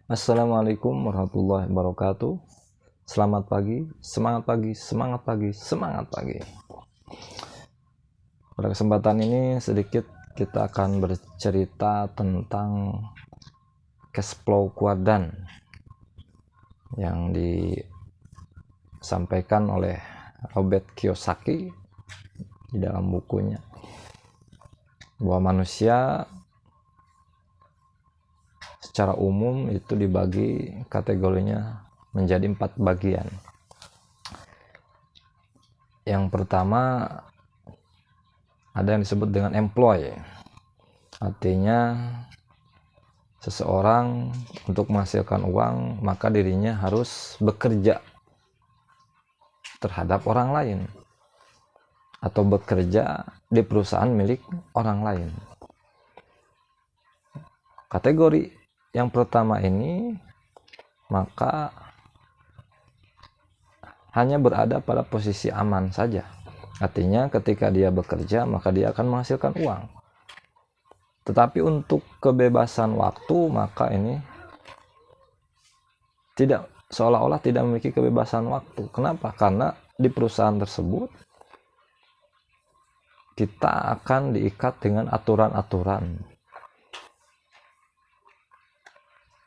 Assalamualaikum warahmatullahi wabarakatuh. Selamat pagi, semangat pagi, semangat pagi, semangat pagi. Pada kesempatan ini sedikit kita akan bercerita tentang cash flow kuadran yang disampaikan oleh Robert Kiyosaki di dalam bukunya, bahwa manusia secara umum itu dibagi kategorinya menjadi 4 bagian. Yang pertama ada yang disebut dengan employee, artinya seseorang untuk menghasilkan uang maka dirinya harus bekerja terhadap orang lain atau bekerja di perusahaan milik orang lain. Kategori yang pertama ini maka hanya berada pada posisi aman saja, artinya ketika dia bekerja maka dia akan menghasilkan uang. Tetapi untuk kebebasan waktu maka ini tidak, seolah-olah tidak memiliki kebebasan waktu. Kenapa? Karena di perusahaan tersebut kita akan diikat dengan aturan-aturan.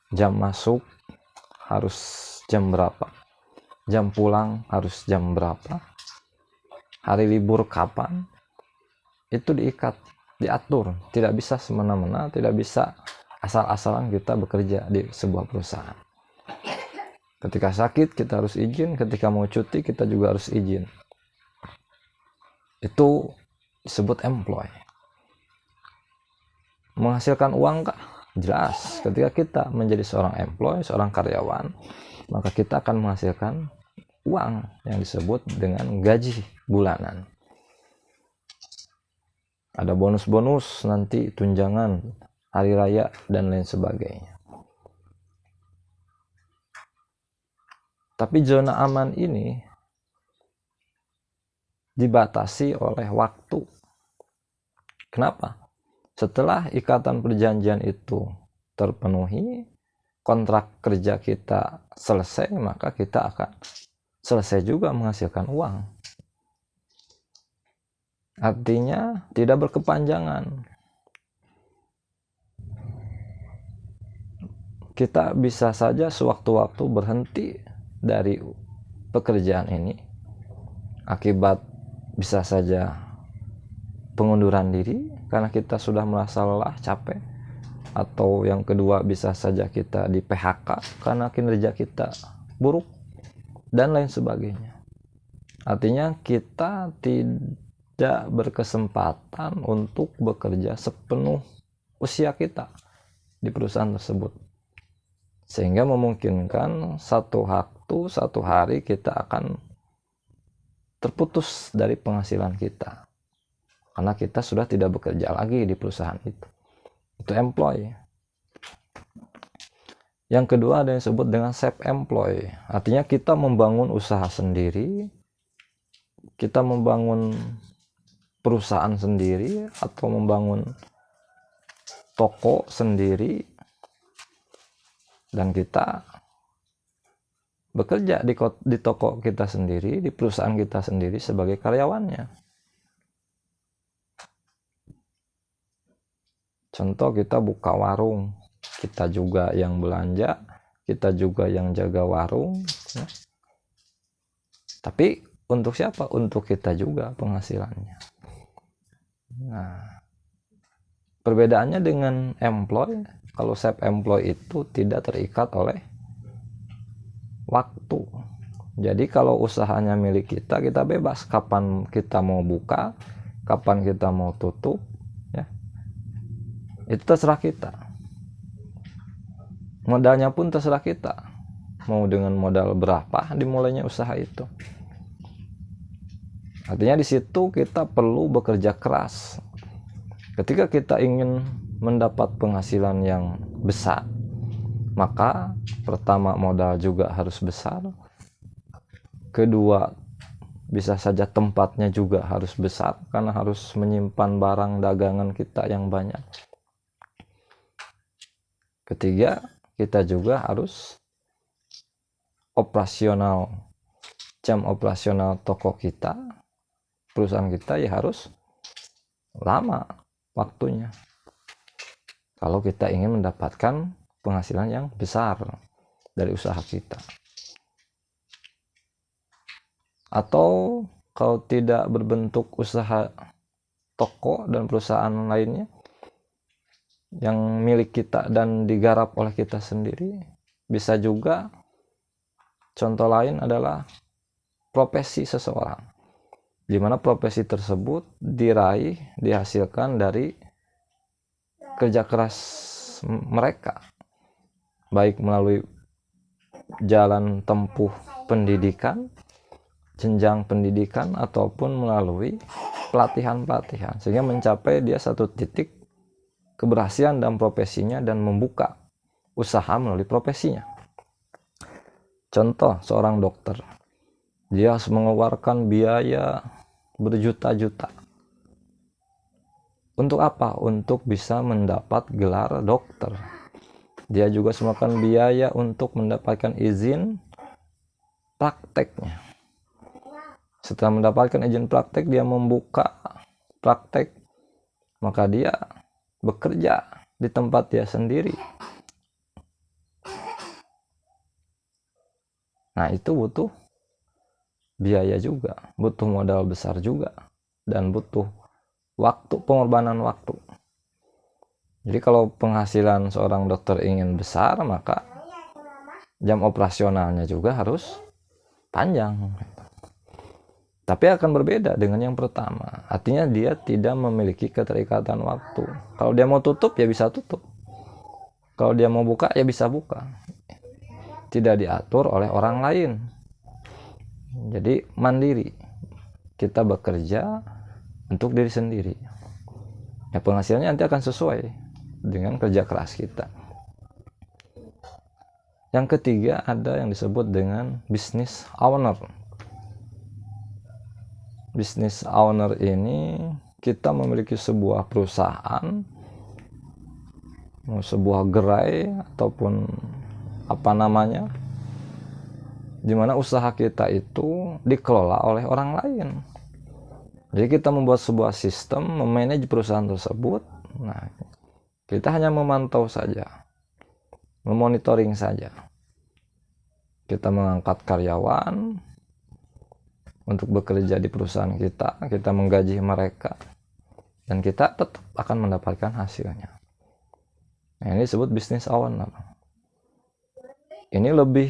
Jam masuk harus jam berapa, jam pulang harus jam berapa, hari libur kapan, itu diikat, diatur. Tidak bisa semena-mena, tidak bisa asal-asalan kita bekerja di sebuah perusahaan. Ketika sakit kita harus izin, ketika mau cuti kita juga harus izin. Itu disebut employee. Menghasilkan uang kah? Jelas, ketika kita menjadi seorang employee, seorang karyawan, maka kita akan menghasilkan uang yang disebut dengan gaji bulanan. Ada bonus-bonus nanti, tunjangan, hari raya, dan lain sebagainya. Tapi zona aman ini dibatasi oleh waktu. Kenapa? Setelah ikatan perjanjian itu terpenuhi, kontrak kerja kita selesai, maka kita akan selesai juga menghasilkan uang. Artinya tidak berkepanjangan. Kita bisa saja sewaktu-waktu berhenti dari pekerjaan ini akibat bisa saja pengunduran diri karena kita sudah merasa lelah, capek, atau yang kedua bisa saja kita di PHK karena kinerja kita buruk dan lain sebagainya. Artinya kita tidak berkesempatan untuk bekerja sepenuh usia kita di perusahaan tersebut, sehingga memungkinkan satu hari kita akan terputus dari penghasilan kita karena kita sudah tidak bekerja lagi di perusahaan itu. Itu employee. Yang kedua ada yang disebut dengan self-employed, artinya kita membangun usaha sendiri, kita membangun perusahaan sendiri atau membangun toko sendiri, dan kita bekerja di toko kita sendiri, di perusahaan kita sendiri sebagai karyawannya. Contoh, kita buka warung, kita juga yang belanja, kita juga yang jaga warung, ya. Tapi untuk siapa? Untuk kita juga penghasilannya. Nah, perbedaannya dengan employee, kalau self-employed itu tidak terikat oleh waktu. Jadi kalau usahanya milik kita, kita bebas kapan kita mau buka, kapan kita mau tutup, ya. Itu terserah kita. Modalnya pun terserah kita. Mau dengan modal berapa dimulainya usaha itu. Artinya di situ kita perlu bekerja keras. Ketika kita ingin mendapat penghasilan yang besar, maka pertama modal juga harus besar. Kedua, bisa saja tempatnya juga harus besar karena harus menyimpan barang dagangan kita yang banyak. Ketiga, kita juga harus operasional, jam operasional toko kita, perusahaan kita ya harus lama waktunya kalau kita ingin mendapatkan penghasilan yang besar dari usaha kita. Atau kalau tidak berbentuk usaha toko dan perusahaan lainnya yang milik kita dan digarap oleh kita sendiri, bisa juga contoh lain adalah profesi seseorang, di mana profesi tersebut dihasilkan dari kerja keras mereka, baik melalui jalan tempuh pendidikan, jenjang pendidikan, ataupun melalui pelatihan-pelatihan, sehingga mencapai dia satu titik keberhasilan dalam profesinya dan membuka usaha melalui profesinya. Contoh, seorang dokter, dia harus mengeluarkan biaya berjuta-juta. Untuk apa? Untuk bisa mendapat gelar dokter. Dia juga memakan biaya untuk mendapatkan izin prakteknya. Setelah mendapatkan izin praktek, dia membuka praktek, maka dia bekerja di tempat dia sendiri. Nah, itu butuh biaya juga, butuh modal besar juga, dan butuh waktu, pengorbanan waktu. Jadi kalau penghasilan seorang dokter ingin besar, maka jam operasionalnya juga harus panjang. Tapi akan berbeda dengan yang pertama. Artinya dia tidak memiliki keterikatan waktu. Kalau dia mau tutup, ya bisa tutup. Kalau dia mau buka, ya bisa buka. Tidak diatur oleh orang lain. Jadi mandiri. Kita bekerja untuk diri sendiri. Ya, penghasilannya nanti akan sesuai dengan kerja keras kita. Yang ketiga ada yang disebut dengan business owner. Business owner ini kita memiliki sebuah perusahaan, sebuah gerai ataupun apa namanya, di mana usaha kita itu dikelola oleh orang lain. Jadi kita membuat sebuah sistem memanage perusahaan tersebut. Nah, kita hanya memantau saja, memonitoring saja. Kita mengangkat karyawan untuk bekerja di perusahaan kita menggaji mereka, dan kita tetap akan mendapatkan hasilnya. Nah, ini disebut business owner. Ini lebih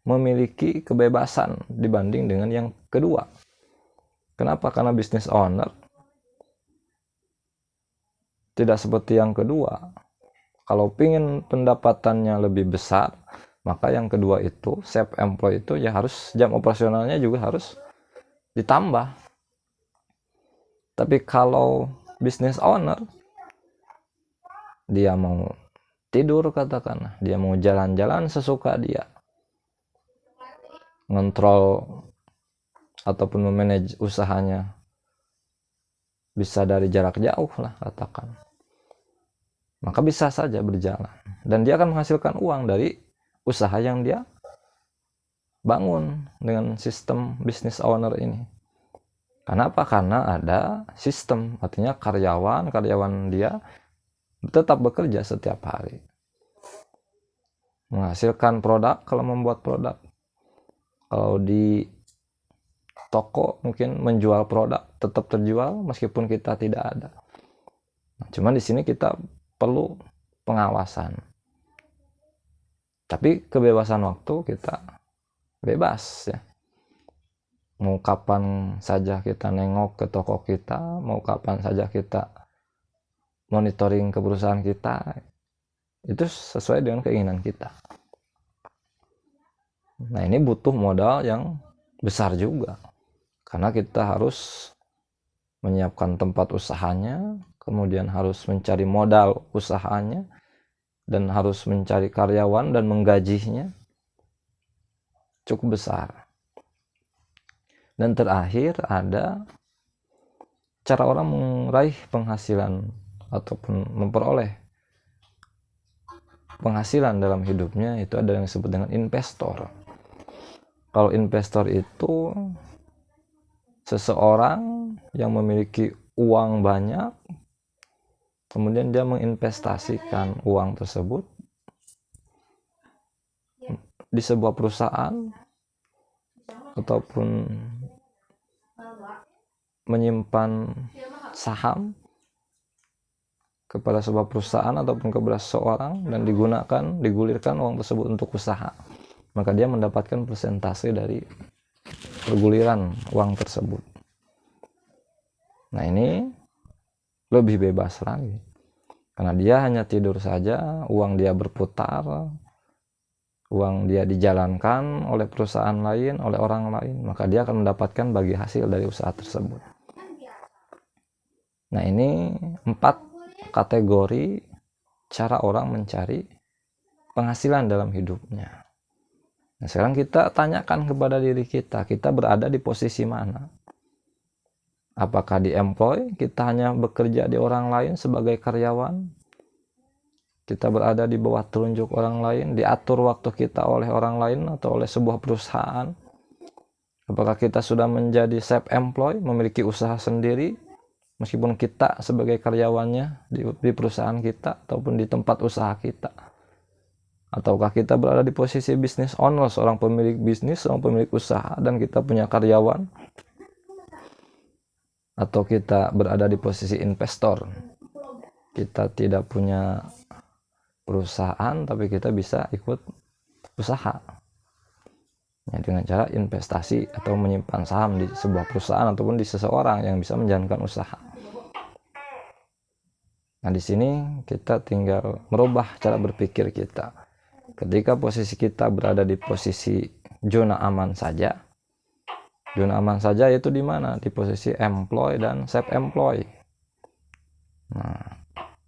memiliki kebebasan dibanding dengan yang kedua. Kenapa? Karena business owner tidak seperti yang kedua. Kalau ingin pendapatannya lebih besar, maka yang kedua itu, self employed itu ya harus jam operasionalnya juga harus ditambah. Tapi kalau business owner, dia mau tidur katakanlah, dia mau jalan-jalan sesuka dia, ngontrol ataupun memanage usahanya bisa dari jarak jauh lah katakan, maka bisa saja berjalan dan dia akan menghasilkan uang dari usaha yang dia bangun dengan sistem business owner ini. Kenapa? Karena ada sistem, artinya karyawan dia tetap bekerja setiap hari, menghasilkan produk kalau membuat produk. Kalau di toko mungkin menjual produk tetap terjual meskipun kita tidak ada. Cuman di sini kita perlu pengawasan. Tapi kebebasan waktu kita bebas ya. Mau kapan saja kita nengok ke toko kita, mau kapan saja kita monitoring ke perusahaan kita, itu sesuai dengan keinginan kita. Nah, ini butuh modal yang besar juga, karena kita harus menyiapkan tempat usahanya, kemudian harus mencari modal usahanya, dan harus mencari karyawan dan menggajinya cukup besar. Dan terakhir ada cara orang meraih penghasilan ataupun memperoleh penghasilan dalam hidupnya, itu ada yang disebut dengan investor. Kalau investor itu seseorang yang memiliki uang banyak, kemudian dia menginvestasikan uang tersebut di sebuah perusahaan ataupun menyimpan saham kepada sebuah perusahaan ataupun kepada seseorang dan digulirkan uang tersebut untuk usaha, maka dia mendapatkan persentase dari perguliran uang tersebut. Nah, ini lebih bebas lagi, karena dia hanya tidur saja, uang dia berputar, uang dia dijalankan oleh perusahaan lain, oleh orang lain, maka dia akan mendapatkan bagi hasil dari usaha tersebut. Nah, ini 4 kategori cara orang mencari penghasilan dalam hidupnya. Nah, sekarang kita tanyakan kepada diri kita berada di posisi mana? Apakah di employ, kita hanya bekerja di orang lain sebagai karyawan? Kita berada di bawah telunjuk orang lain, diatur waktu kita oleh orang lain atau oleh sebuah perusahaan? Apakah kita sudah menjadi self-employed, memiliki usaha sendiri, meskipun kita sebagai karyawannya di perusahaan kita ataupun di tempat usaha kita? Ataukah kita berada di posisi business owner, seorang pemilik bisnis, seorang pemilik usaha, dan kita punya karyawan? Atau kita berada di posisi investor, kita tidak punya perusahaan tapi kita bisa ikut usaha ya, dengan cara investasi atau menyimpan saham di sebuah perusahaan ataupun di seseorang yang bisa menjalankan usaha. Nah, di sini kita tinggal merubah cara berpikir kita. Ketika posisi kita berada di posisi zona aman saja, yaitu di mana? Di posisi employ dan self-employ. Nah,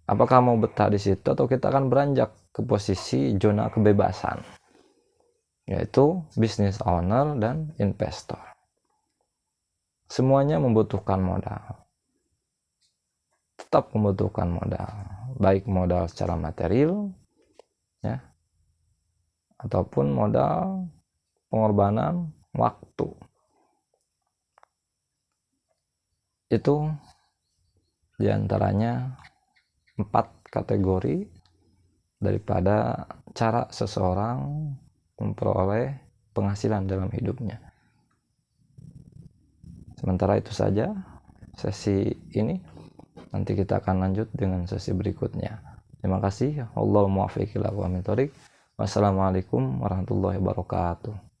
apakah mau betah di situ atau kita akan beranjak ke posisi zona kebebasan, yaitu business owner dan investor? Semuanya membutuhkan modal. Tetap membutuhkan modal, baik modal secara material ya, ataupun modal pengorbanan waktu. Itu diantaranya 4 kategori daripada cara seseorang memperoleh penghasilan dalam hidupnya. Sementara itu saja sesi ini. Nanti kita akan lanjut dengan sesi berikutnya. Terima kasih. Wallahul muwaffiq ila aqwamit thoriq. Wassalamualaikum warahmatullahi wabarakatuh.